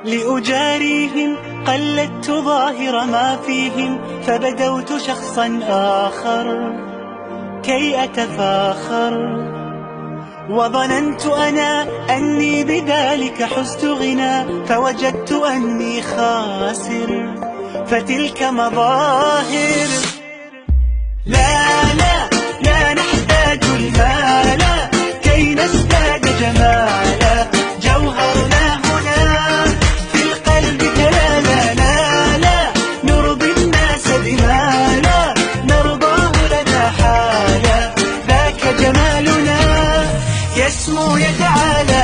لأجاريهم قلدت ظاهر ما فيهم، فبدوت شخصا آخر كي أتفاخر، وظننت أنا أني بذلك حزت غنى، فوجدت أني خاسر، فتلك مظاهر. لا لا لا نحتاج المال كي نزداد جمالا، جوهرنا هنا في القلب كلالا. لا لا نرضي الناس بما لا نرضاه لنا حالا، ذاك جمالنا يسمو يتعالى.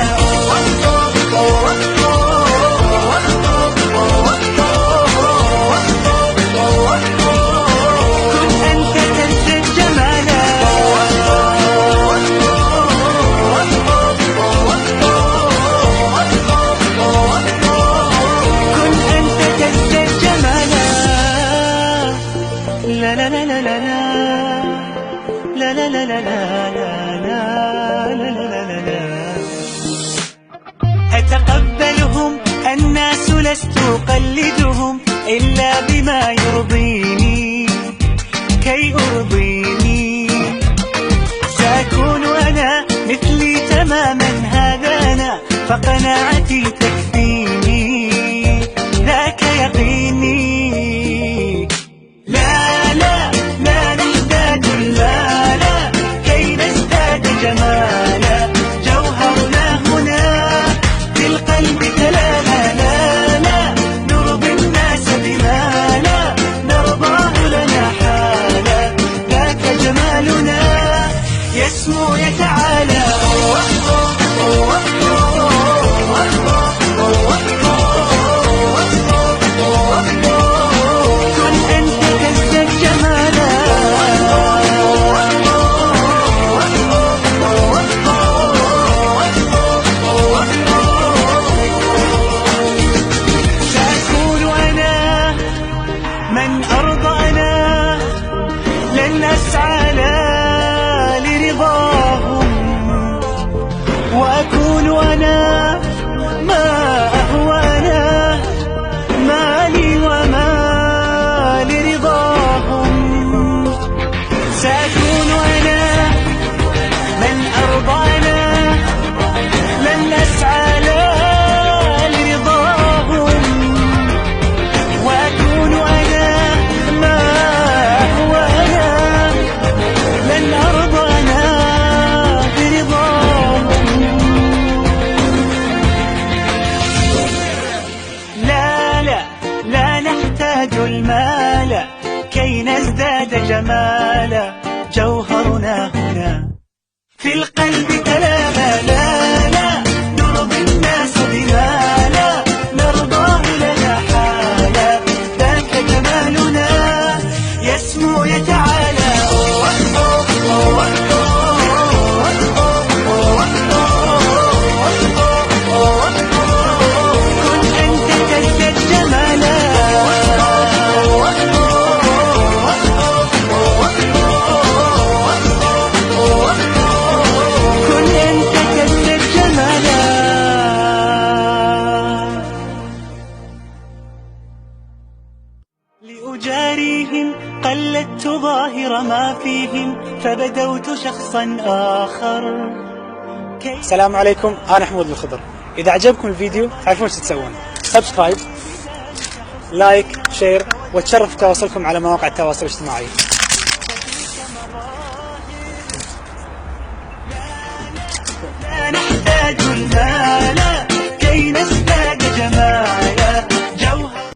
لا لا لا لا لا لا لا لا لا لا لا لا. أتقبلهم الناس لست أقلدهم إلا بما يرضيني كي أرضيني، سأكون أنا مثلي تماما، هذا أنا فقناعتي تكفيني، ذاك يقيني. لا لا لا نحتاج المال كي نزداد جمالا، جوهرنا هنا في القلب كلالا. لا لا نرضي الناس بما لا نرضاه لنا حالا، ذاك جمالنا يسمو يتعالى. من أرضانا لن أسعى لرضاهم، وأكون أنا ما أهوانا، مالي وما لرضاهم. سأكون أنا من أرضانا لن أسعى لرضاهم، وأكون أنا ما أهوانا، لن أرضانا برضاهم. لا لا لا نحتاج المال كي نزداد جمالا، جوهرنا هنا في القلب كلاما. لا لا نرضي الناس بما لا نرضاه لنا حالا، ذاك جمالنا يسمو يتعالى. كن أنت تزداد جمالا، كن أنت تزداد جمالا. لأجاريهم قلدت ظاهر ما فيهم، فبدوت شخصا آخر. السلام عليكم، أنا حمود الخضر. إذا عجبكم الفيديو تعرفون ايش تسوون: سبسكرايب، لايك، شير، وتشرف تواصلكم على مواقع التواصل الاجتماعي.